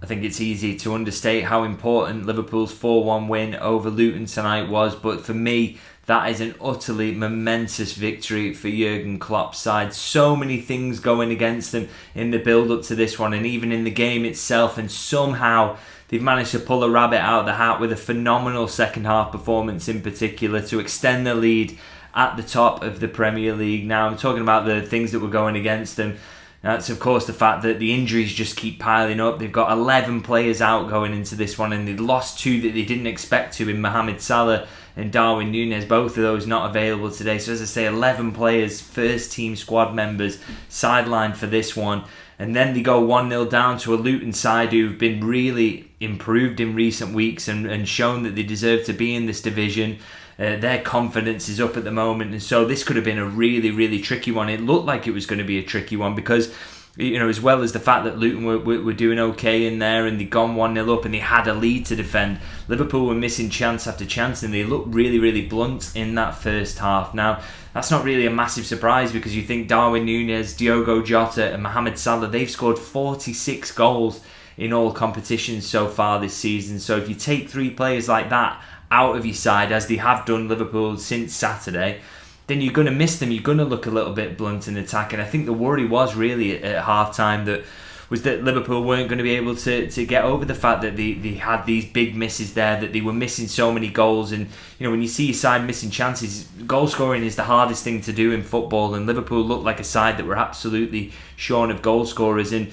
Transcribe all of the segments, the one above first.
I think it's easy to understate how important Liverpool's 4-1 win over Luton tonight was, but for me, that is an utterly momentous victory for Jurgen Klopp's side. So many things going against them in the build-up to this one, and even in the game itself, and somehow they've managed to pull a rabbit out of the hat with a phenomenal second-half performance in particular to extend the lead at the top of the Premier League. Now, I'm talking about the things that were going against them. That's, of course, the fact that the injuries just keep piling up. They've got 11 players out going into this one, and they've lost 2 that they didn't expect to in Mohamed Salah and Darwin Núñez. Both of those not available today. So, as I say, 11 players, first-team squad members, sidelined for this one. And then they go 1-0 down to a Luton side who've been really improved in recent weeks and shown that they deserve to be in this division. Their confidence is up at the moment, and so this could have been a really, really tricky one. It looked like it was going to be a tricky one because, you know, as well as the fact that Luton were doing okay in there and they'd gone 1-0 up and they had a lead to defend, Liverpool were missing chance after chance and they looked really, really blunt in that first half. Now, that's not really a massive surprise because you think Darwin Núñez, Diogo Jota and Mohamed Salah, they've scored 46 goals in all competitions so far this season. So if you take 3 players like that out of your side, as they have done Liverpool since Saturday, then you're going to miss them. You're going to look a little bit blunt in attack. And I think the worry was really at half-time that Liverpool weren't going to be able to get over the fact that they had these big misses there, that they were missing so many goals. And, you know, when you see your side missing chances, goal scoring is the hardest thing to do in football. And Liverpool looked like a side that were absolutely shorn of goal scorers. And,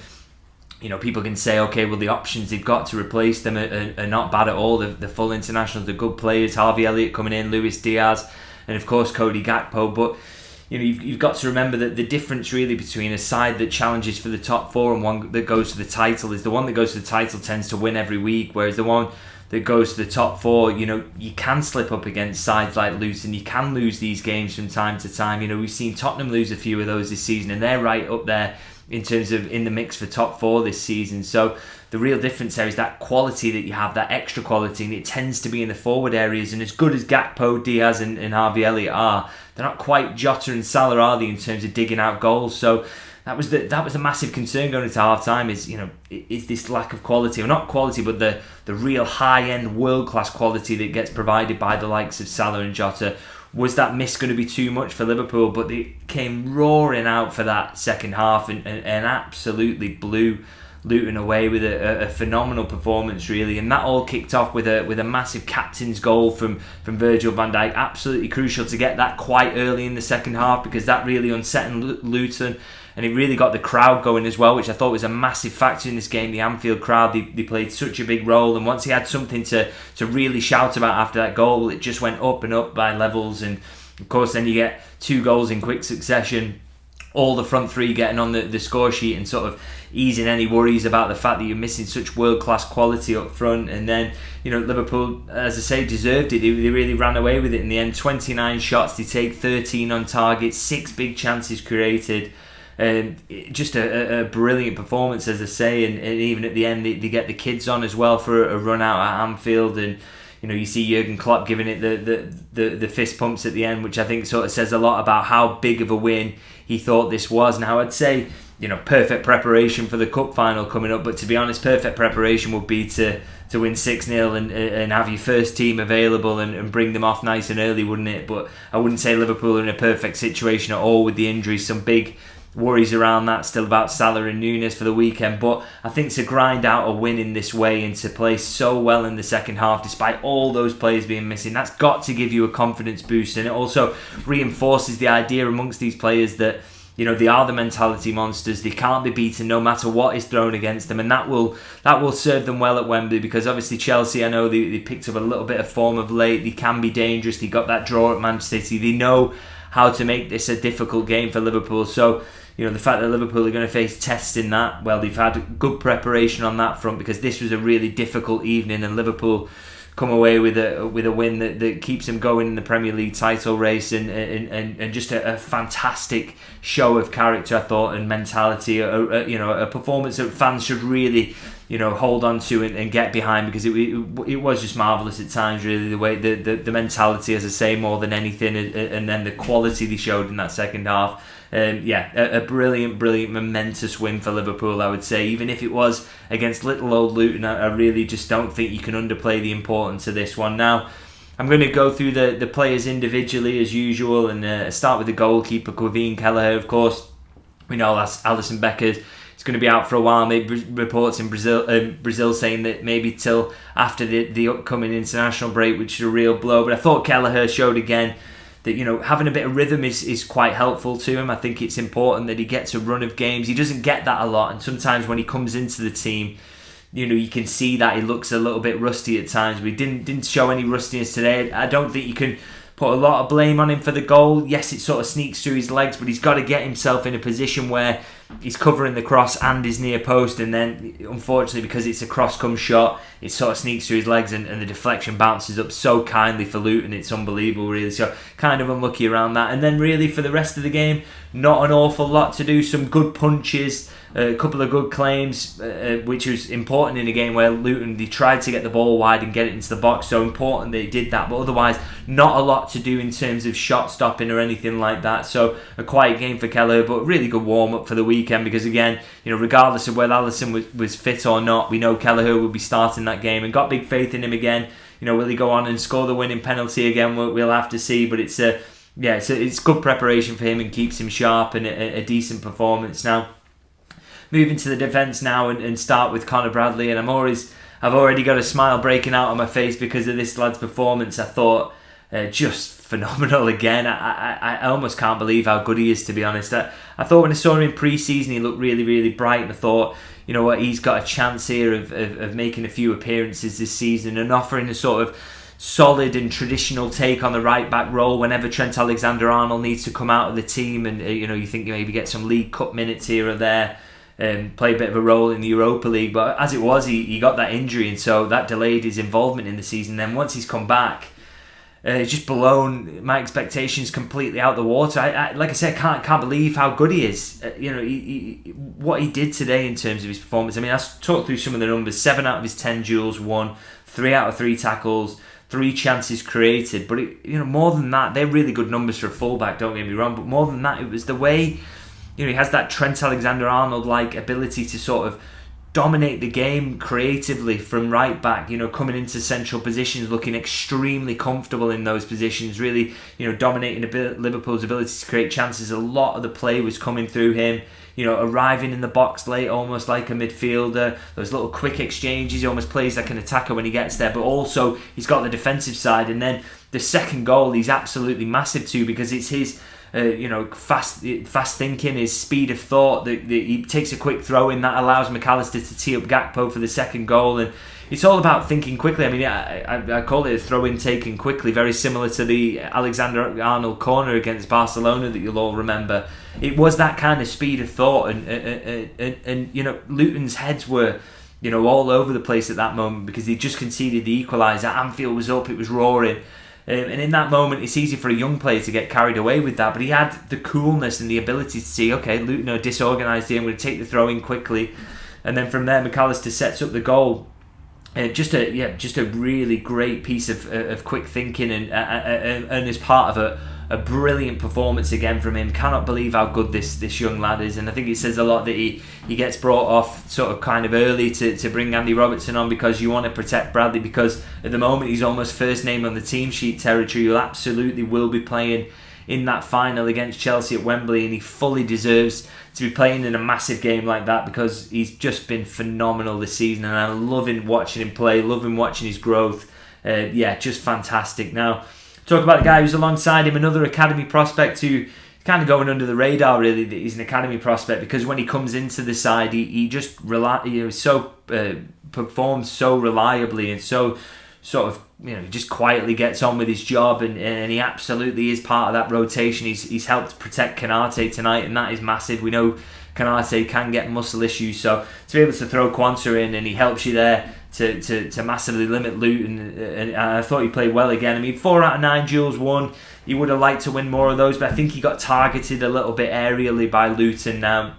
you know, people can say, okay, well, the options they've got to replace them are not bad at all. The full internationals, the good players, Harvey Elliott coming in, Luis Diaz, and of course Cody Gakpo. But, you know, you've got to remember that the difference really between a side that challenges for the top 4 and one that goes to the title is the one that goes to the title tends to win every week, whereas the one that goes to the top 4, you know, you can slip up against sides like Luton. You can lose these games from time to time. You know, we've seen Tottenham lose a few of those this season, and they're right up there in terms of in the mix for top 4 this season. So the real difference there is that quality that you have, that extra quality, and it tends to be in the forward areas. And as good as Gakpo, Diaz and Harvey Elliott are, they're not quite Jota and Salah, are they, in terms of digging out goals. So that was a massive concern going into half time, is, you know, is this lack of quality, or not quality, but the real high-end world-class quality that gets provided by the likes of Salah and Jota. Was that miss going to be too much for Liverpool? But they came roaring out for that second half and absolutely blew Luton away with a phenomenal performance, really. And that all kicked off with a massive captain's goal from Virgil van Dijk. Absolutely crucial to get that quite early in the second half, because that really unsettled Luton. And it really got the crowd going as well, which I thought was a massive factor in this game. The Anfield crowd, they played such a big role. And once he had something to really shout about after that goal, it just went up and up by levels. And of course, then you get 2 goals in quick succession. All the front 3 getting on the score sheet and sort of easing any worries about the fact that you're missing such world-class quality up front. And then, you know, Liverpool, as I say, deserved it. They really ran away with it in the end. 29 shots, they take 13 on target, 6 big chances created. Just a brilliant performance, as I say, and even at the end they get the kids on as well for a run out at Anfield, and you know, you see Jurgen Klopp giving it the fist pumps at the end, which I think sort of says a lot about how big of a win he thought this was. Now, I'd say, you know, perfect preparation for the cup final coming up, but to be honest, perfect preparation would be to win 6-0 and have your first team available and bring them off nice and early, wouldn't it? But I wouldn't say Liverpool are in a perfect situation at all with the injuries. Some big worries around that still about Salah and Núñez for the weekend, but I think to grind out a win in this way and to play so well in the second half despite all those players being missing, that's got to give you a confidence boost. And it also reinforces the idea amongst these players that, you know, they are the mentality monsters. They can't be beaten no matter what is thrown against them, and that will serve them well at Wembley, because obviously Chelsea, I know they picked up a little bit of form of late. They can be dangerous. They got that draw at Manchester City. They know how to make this a difficult game for Liverpool. So, you know, the fact that Liverpool are going to face tests in that, well, they've had good preparation on that front, because this was a really difficult evening, and Liverpool come away with a win that keeps them going in the Premier League title race, and just a fantastic show of character, I thought, and mentality. You know, a performance that fans should really, you know, hold on to and get behind, because it was just marvellous at times, really, the way the mentality, as I say, more than anything, and then the quality they showed in that second half. A brilliant, momentous win for Liverpool, I would say. Even if it was against little old Luton, I really just don't think you can underplay the importance of this one. Now, I'm going to go through the players individually as usual, and start with the goalkeeper, Kevin Kelleher. Of course, we know Alisson Becker's going to be out for a while. Maybe reports in Brazil saying that maybe till after the upcoming international break, which is a real blow. But I thought Kelleher showed again that, you know, having a bit of rhythm is quite helpful to him. I think it's important that he gets a run of games. He doesn't get that a lot, and sometimes when he comes into the team, you know, you can see that he looks a little bit rusty at times. We didn't show any rustiness today. I don't think you can put a lot of blame on him for the goal. Yes, it sort of sneaks through his legs, but he's got to get himself in a position where he's covering the cross and his near post, and then unfortunately, because it's a cross-come shot, it sort of sneaks through his legs, and the deflection bounces up so kindly for Luton. It's unbelievable, really. So kind of unlucky around that. And then really for the rest of the game, not an awful lot to do. Some good punches, a couple of good claims, which was important in a game where Luton, they tried to get the ball wide and get it into the box, so important they did that, but otherwise not a lot to do in terms of shot stopping or anything like that. So a quiet game for Kelleher, but really good warm-up for the weekend, because again, you know, regardless of whether Alisson was fit or not, we know Kelleher will be starting that game, and got big faith in him again. You know, will he go on and score the winning penalty again? We'll have to see, but it's good preparation for him and keeps him sharp, and a decent performance. Now, moving to the defence now, and start with Conor Bradley, and I've already got a smile breaking out on my face because of this lad's performance. I thought just phenomenal again. I almost can't believe how good he is, to be honest. I thought when I saw him in pre-season, he looked really, really bright, and I thought, you know what, he's got a chance here of making a few appearances this season and offering a sort of solid and traditional take on the right back role whenever Trent Alexander-Arnold needs to come out of the team, and you know, you think maybe get some League Cup minutes here or there, and play a bit of a role in the Europa League. But as it was, he got that injury, and so that delayed his involvement in the season. Then once he's come back, it's just blown my expectations completely out the water. I like I said, can't believe how good he is. You know, what he did today in terms of his performance. I mean, I talked through some of the numbers. 7 out of his 10 duels won, 3 out of 3 tackles, 3 chances created. But you know, more than that, they're really good numbers for a fullback. Don't get me wrong. But more than that, it was the way, you know, he has that Trent Alexander-Arnold-like ability to sort of dominate the game creatively from right back, you know, coming into central positions, looking extremely comfortable in those positions, really, you know, dominating Liverpool's ability to create chances. A lot of the play was coming through him, you know, arriving in the box late, almost like a midfielder. Those little quick exchanges, he almost plays like an attacker when he gets there, but also he's got the defensive side. And then the second goal, he's absolutely massive too, because it's his fast thinking, his speed of thought, that he takes a quick throw in that allows Mac Allister to tee up Gakpo for the second goal. And it's all about thinking quickly. I mean, I call it a throw-in taken quickly, very similar to the Alexander-Arnold corner against Barcelona that you'll all remember. It was that kind of speed of thought, and you know, Luton's heads were, you know, all over the place at that moment because he just conceded the equaliser. Anfield was up, it was roaring. And in that moment, it's easy for a young player to get carried away with that. But he had the coolness and the ability to see, okay, Luton are disorganised here, I'm going to take the throw in quickly. And then from there, Mac Allister sets up the goal. Just a really great piece of quick thinking, and as part of a brilliant performance again from him. Cannot believe how good this young lad is, and I think it says a lot that he gets brought off sort of kind of early to bring Andy Robertson on, because you want to protect Bradley, because at the moment he's almost first name on the team sheet territory. He absolutely will be playing in that final against Chelsea at Wembley, and he fully deserves to be playing in a massive game like that, because he's just been phenomenal this season, and I'm loving watching him play, loving watching his growth. Just fantastic. Now, talk about the guy who's alongside him, another academy prospect who kind of going under the radar, really, that he's an academy prospect, because when he comes into the side, he just performs so reliably and so sort of, you know, just quietly gets on with his job, and he absolutely is part of that rotation. He's helped protect Konate tonight, and that is massive. We know Konate can get muscle issues, so to be able to throw Quansah in, and he helps you there to massively limit Luton, and I thought he played well again. I mean, 4 out of 9 duels won. He would have liked to win more of those, but I think he got targeted a little bit aerially by Luton. Now,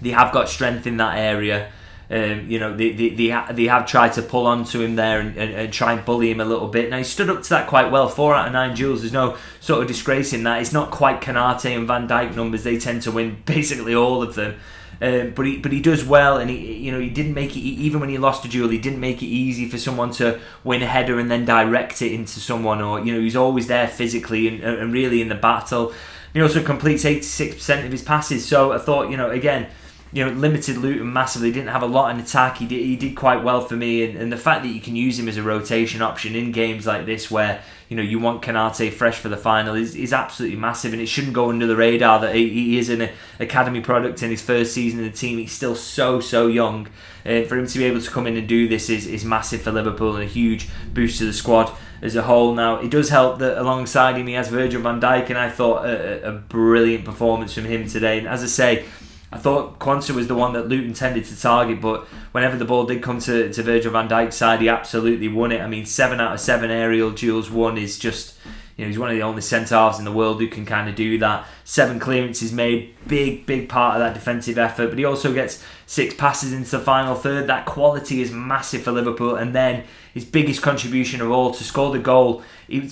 they have got strength in that area. They have tried to pull onto him there and try and bully him a little bit. Now, he stood up to that quite well. 4 out of 9 duels. There's no sort of disgrace in that. It's not quite Konate and Van Dijk numbers. They tend to win basically all of them. But he does well, and he didn't make it, even when he lost a duel, he didn't make it easy for someone to win a header and then direct it into someone, or he's always there physically and really in the battle. He also completes 86% of his passes, so I thought, again, limited Luton massively, didn't have a lot in attack. He did quite well for me, and the fact that you can use him as a rotation option in games like this where you want Konate fresh for the final is absolutely massive, and it shouldn't go under the radar that he is an academy product in his first season in the team. He's still so young. For him to be able to come in and do this is massive for Liverpool and a huge boost to the squad as a whole. Now, it does help that alongside him he has Virgil van Dijk, and I thought a brilliant performance from him today. And as I say, I thought Quansah was the one that Luton tended to target, but whenever the ball did come to Virgil van Dijk's side, he absolutely won it. I mean, 7 out of 7 aerial duels won is just, he's one of the only centre-halves in the world who can kind of do that. 7 clearances made, big part of that defensive effort, but he also gets 6 passes into the final third. That quality is massive for Liverpool, and then his biggest contribution of all, to score the goal.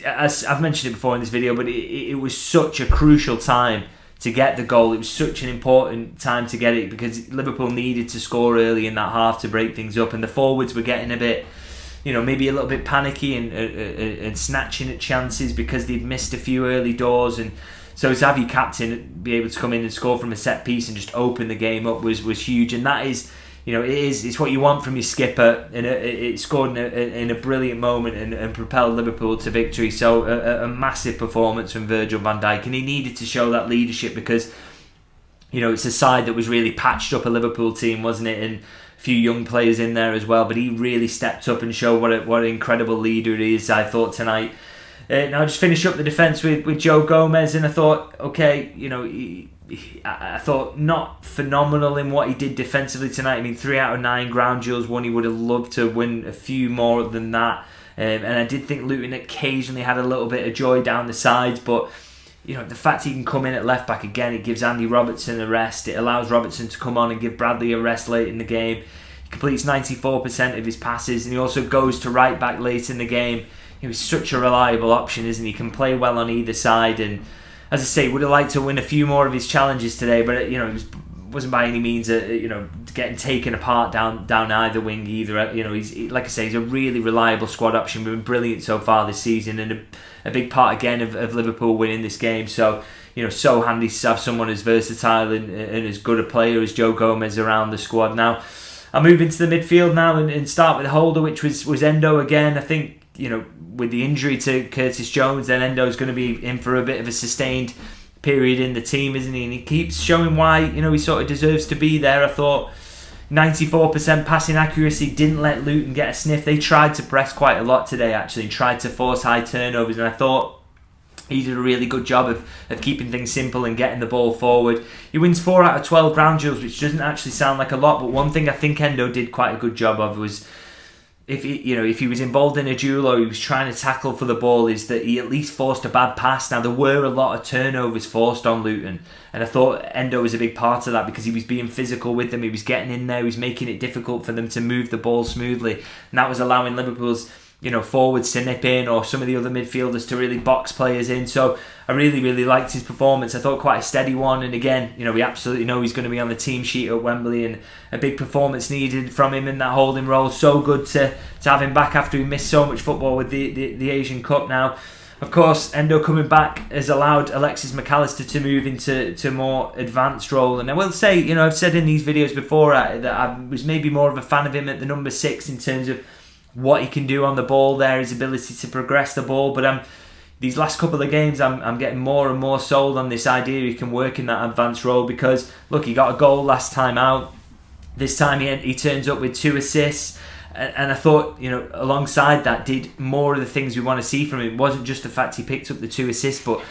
As I've mentioned it before in this video, but it was such a crucial time to get the goal. It was such an important time to get it because Liverpool needed to score early in that half to break things up, and the forwards were getting a bit, maybe a little bit panicky and snatching at chances because they'd missed a few early doors. And so to have your captain be able to come in and score from a set piece and just open the game up was huge, and that is, it's what you want from your skipper, and it scored in a brilliant moment and propelled Liverpool to victory. So a massive performance from Virgil van Dijk, and he needed to show that leadership because it's a side that was really patched up, a Liverpool team, wasn't it, and a few young players in there as well, but he really stepped up and showed what an incredible leader he is, I thought, tonight. Now just finish up the defence with Joe Gomez, and I thought, okay, I thought not phenomenal in what he did defensively tonight. I mean, 3 out of 9 ground duels won. He would have loved to win a few more than that. And I did think Luton occasionally had a little bit of joy down the sides, but the fact he can come in at left back again, it gives Andy Robertson a rest. It allows Robertson to come on and give Bradley a rest late in the game. He completes 94% of his passes, and he also goes to right back late in the game. He was such a reliable option, isn't he? He can play well on either side, and as I say, would have liked to win a few more of his challenges today, but he wasn't by any means getting taken apart down either wing either. He's, like I say, he's a really reliable squad option, been brilliant so far this season, and a big part again of Liverpool winning this game. So so handy to have someone as versatile and as good a player as Joe Gomez around the squad. Now I'll move into the midfield now and start with the holder, which was Endo again. I think with the injury to Curtis Jones, then Endo's going to be in for a bit of a sustained period in the team, isn't he? And he keeps showing why he sort of deserves to be there. I thought 94% passing accuracy didn't let Luton get a sniff. They tried to press quite a lot today, actually, and tried to force high turnovers, and I thought he did a really good job of keeping things simple and getting the ball forward. He wins 4 out of 12 ground duels, which doesn't actually sound like a lot, but one thing I think Endo did quite a good job of was, if he was involved in a duel or he was trying to tackle for the ball, is that he at least forced a bad pass. Now, there were a lot of turnovers forced on Luton, and I thought Endo was a big part of that because he was being physical with them, he was getting in there, he was making it difficult for them to move the ball smoothly, and that was allowing Liverpool's forwards to nip in, or some of the other midfielders to really box players in. So I really liked his performance. I thought quite a steady one, and again, we absolutely know he's going to be on the team sheet at Wembley, and a big performance needed from him in that holding role. So good to have him back after he missed so much football with the Asian Cup. Now, of course, Endo coming back has allowed Alexis Mac Allister to move into a more advanced role, and I will say, I've said in these videos before that I was maybe more of a fan of him at the number 6 in terms of what he can do on the ball there, his ability to progress the ball, but these last couple of games I'm getting more and more sold on this idea he can work in that advanced role, because look, he got a goal last time out. This time he turns up with 2 assists, and I thought, alongside that, did more of the things we want to see from him. It wasn't just the fact he picked up the 2 assists, but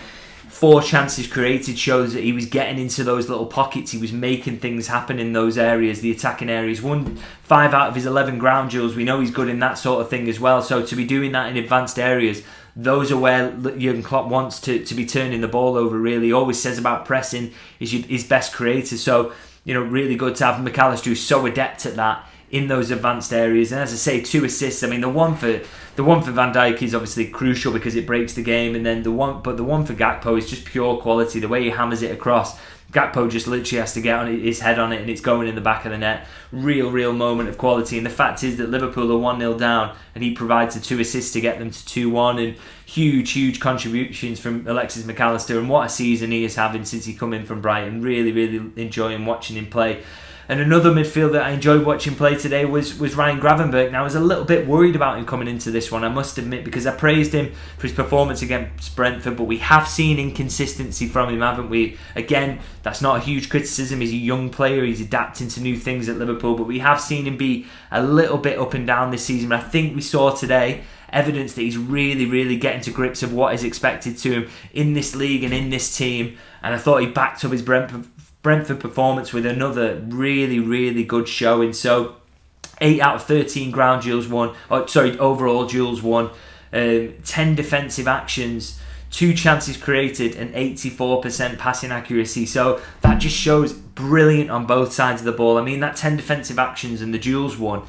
4 chances created shows that he was getting into those little pockets. He was making things happen in those areas, the attacking areas. Won 5 out of his 11 ground duels. We know he's good in that sort of thing as well. So to be doing that in advanced areas, those are where Jurgen Klopp wants to be turning the ball over, really. He always says about pressing is his best creator. So, really good to have Mac Allister, who's so adept at that, in those advanced areas. And as I say, 2 assists. I mean, the one for Van Dijk is obviously crucial because it breaks the game, and then the one for Gakpo is just pure quality. The way he hammers it across, Gakpo just literally has to get on his head on it, and it's going in the back of the net. Real moment of quality. And the fact is that Liverpool are 1-0 down, and he provides the 2 assists to get them to 2-1. And huge contributions from Alexis Mac Allister, and what a season he is having since he come in from Brighton. Really enjoying watching him play. And another midfielder that I enjoyed watching play today was Ryan Gravenberch. Now, I was a little bit worried about him coming into this one, I must admit, because I praised him for his performance against Brentford, but we have seen inconsistency from him, haven't we? Again, that's not a huge criticism. He's a young player, he's adapting to new things at Liverpool, but we have seen him be a little bit up and down this season. I think we saw today evidence that he's really getting to grips of what is expected to him in this league and in this team. And I thought he backed up his Brentford performance with another really good showing. So 8 out of 13 ground duels won, overall duels won, 10 defensive actions, 2 chances created, and 84% passing accuracy. So that just shows brilliant on both sides of the ball. I mean, that 10 defensive actions and the duels won,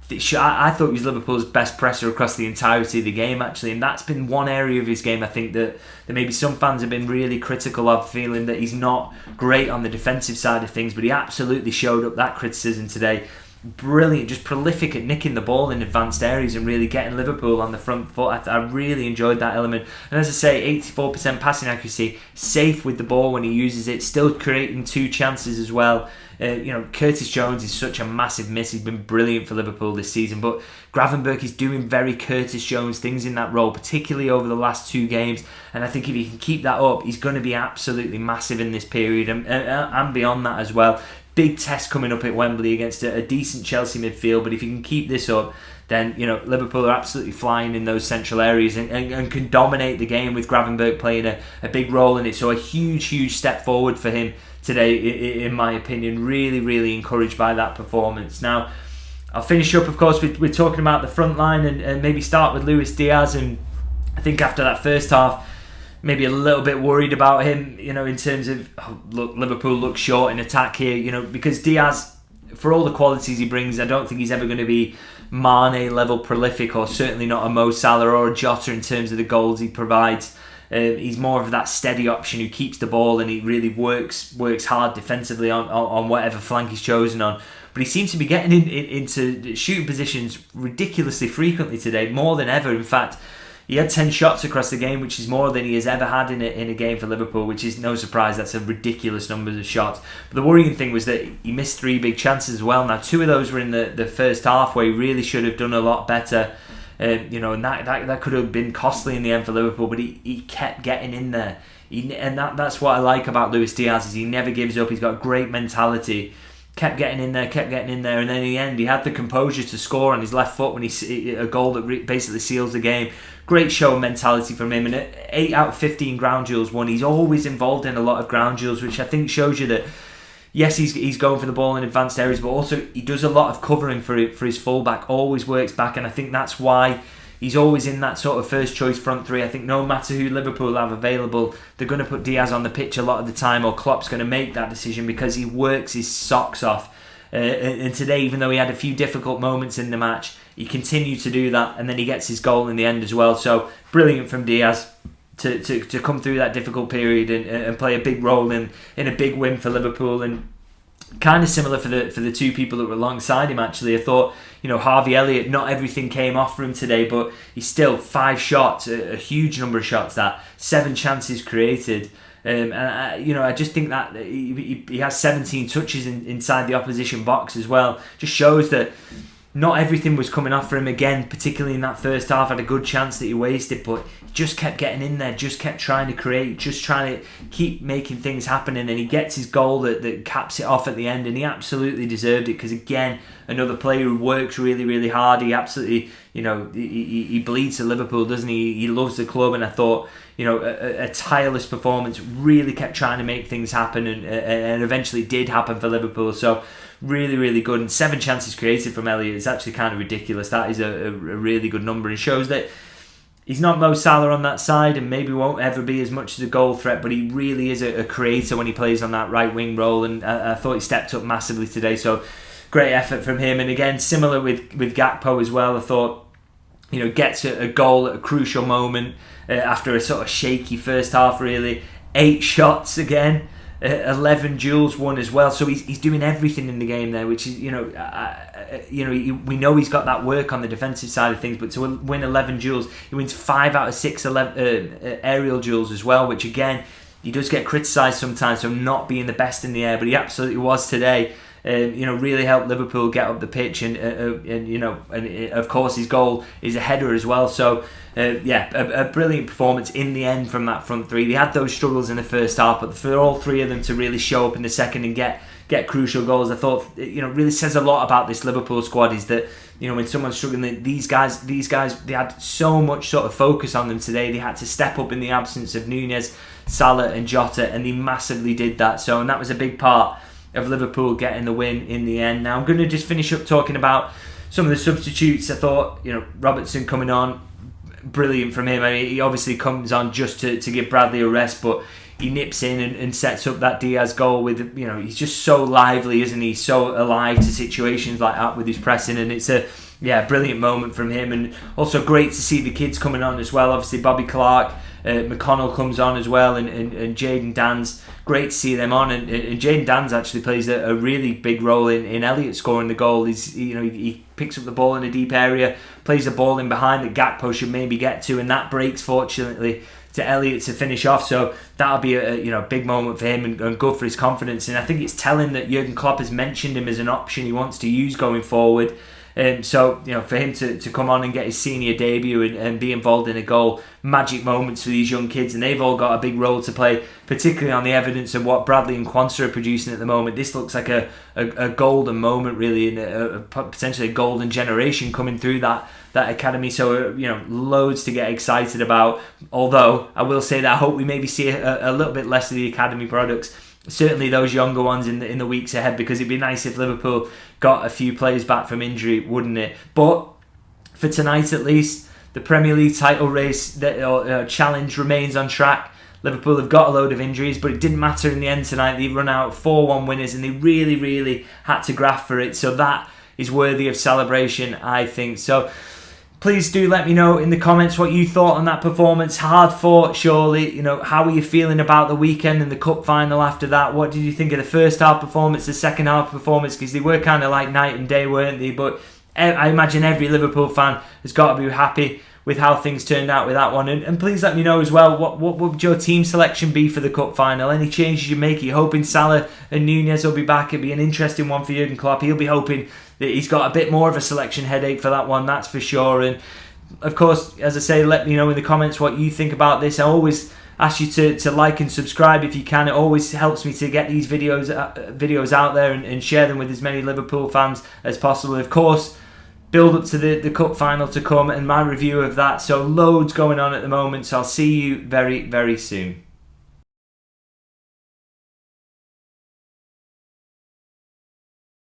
I thought he was Liverpool's best presser across the entirety of the game, actually, and that's been one area of his game I think that maybe some fans have been really critical of, feeling that he's not great on the defensive side of things, but he absolutely showed up that criticism today. Brilliant, just prolific at nicking the ball in advanced areas and really getting Liverpool on the front foot. I really enjoyed that element. And as I say, 84% passing accuracy, safe with the ball when he uses it, still creating 2 chances as well. Curtis Jones is such a massive miss. He's been brilliant for Liverpool this season, but Gravenberch is doing very Curtis Jones things in that role, particularly over the last 2 games. And I think if he can keep that up, he's going to be absolutely massive in this period and beyond that as well. Big test coming up at Wembley against a decent Chelsea midfield, but if he can keep this up, then Liverpool are absolutely flying in those central areas and can dominate the game, with Gravenberch playing a big role in it. So a huge step forward for him today, in my opinion. Really encouraged by that performance. Now, I'll finish up, of course, we're talking about the front line and maybe start with Luis Diaz. And I think after that first half, maybe a little bit worried about him, in terms of, Liverpool look short in attack here, because Diaz, for all the qualities he brings, I don't think he's ever going to be Mane level prolific, or certainly not a Mo Salah or a Jota in terms of the goals he provides. He's more of that steady option who keeps the ball, and he really works hard defensively on whatever flank he's chosen on. But he seems to be getting into shooting positions ridiculously frequently today, more than ever. In fact, he had 10 shots across the game, which is more than he has ever had in a game for Liverpool, which is no surprise. That's a ridiculous number of shots. But the worrying thing was that he missed 3 big chances as well. Now, 2 of those were in the first half, where he really should have done a lot better. And that could have been costly in the end for Liverpool, but he kept getting in there. That's what I like about Luis Diaz, is he never gives up. He's got a great mentality. Kept getting in there, and then in the end he had the composure to score on his left foot when a goal that basically seals the game. Great show of mentality from him, and 8 out of 15 ground duels won. He's always involved in a lot of ground duels, which I think shows you that, yes, he's going for the ball in advanced areas, but also he does a lot of covering for his fullback, always works back, and I think that's why he's always in that sort of first choice front 3. I think no matter who Liverpool have available, they're going to put Diaz on the pitch a lot of the time, or Klopp's going to make that decision, because he works his socks off. And today, even though he had a few difficult moments in the match, he continued to do that, and then he gets his goal in the end as well. So brilliant from Diaz to come through that difficult period and play a big role in a big win for Liverpool. And kind of similar for the 2 people that were alongside him, actually. I thought, Harvey Elliott, not everything came off for him today, but he's still 5 shots, a huge number of shots, 7 chances created. I just think that he has 17 touches inside the opposition box as well. Just shows that not everything was coming off for him. Again, particularly in that first half, had a good chance that he wasted, but he just kept getting in there, just kept trying to create, just trying to keep making things happen, and then he gets his goal that caps it off at the end, and he absolutely deserved it, because again, another player who works really hard. He absolutely, he bleeds to Liverpool, doesn't he? He loves the club, and I thought, a tireless performance, really kept trying to make things happen, and eventually did happen for Liverpool. So really good, and 7 chances created from Elliott is actually kind of ridiculous. That is a really good number, and shows that he's not Mo Salah on that side, and maybe won't ever be as much as a goal threat, but he really is a creator when he plays on that right wing role, and I thought he stepped up massively today. So great effort from him. And again, similar with Gakpo as well, I thought, gets a goal at a crucial moment after a sort of shaky first half, really. 8 shots again, 11 duels won as well. So he's doing everything in the game there, which is, we know he's got that work on the defensive side of things, but to win 11 duels, he wins 5 out of 6 aerial duels as well, which again, he does get criticised sometimes for not being the best in the air, but he absolutely was today. Really helped Liverpool get up the pitch, and of course his goal is a header as well. So a brilliant performance in the end from that front three. They had those struggles in the first half, but for all three of them to really show up in the second and get crucial goals, I thought really says a lot about this Liverpool squad. Is that when someone's struggling, these guys they had so much sort of focus on them today. They had to step up in the absence of Nunez, Salah, and Jota, and they massively did that. So, and that was a big part of Liverpool getting the win in the end. Now I'm going to just finish up talking about some of the substitutes. I thought, Robertson coming on, brilliant from him. I mean, he obviously comes on just to give Bradley a rest, but he nips in and sets up that Diaz goal with, he's just so lively, isn't he? So alive to situations like that with his pressing, and it's a brilliant moment from him. And also great to see the kids coming on as well. Obviously Bobby Clark, McConnell comes on as well, and Jayden Danns. Great to see them on, and Jayden Danns actually plays a really big role in Elliott scoring the goal. He picks up the ball in a deep area, plays the ball in behind that Gakpo should maybe get to, and that breaks fortunately to Elliott to finish off. So that'll be a big moment for him and good for his confidence. And I think it's telling that Jurgen Klopp has mentioned him as an option he wants to use going forward. So for him to come on and get his senior debut and be involved in a goal, magic moments for these young kids, and they've all got a big role to play, particularly on the evidence of what Bradley and Quansah are producing at the moment. This looks like a golden moment, really, and potentially a golden generation coming through that academy. So loads to get excited about. Although I will say that I hope we maybe see a little bit less of the academy products. Certainly those younger ones in the weeks ahead, because it'd be nice if Liverpool got a few players back from injury, wouldn't it? But for tonight at least, the Premier League title race challenge remains on track. Liverpool have got a load of injuries, but it didn't matter in the end tonight. They run out 4-1 winners, and they really, really had to graft for it. So that is worthy of celebration, I think. So please do let me know in the comments what you thought on that performance. Hard fought, surely. How are you feeling about the weekend and the cup final after that? What did you think of the first half performance, the second half performance? Because they were kind of like night and day, weren't they? But I imagine every Liverpool fan has got to be happy with how things turned out with that one. And please let me know as well, what would your team selection be for the cup final? Any changes you make? Are you hoping Salah and Nunez will be back? It'd be an interesting one for Jurgen Klopp. He'll be hoping that he's got a bit more of a selection headache for that one, that's for sure. And of course, as I say, let me know in the comments what you think about this. I always ask you to like and subscribe if you can. It always helps me to get these videos out there and share them with as many Liverpool fans as possible. Of course, build up to the cup final to come and my review of that. So loads going on at the moment. So I'll see you very, very soon.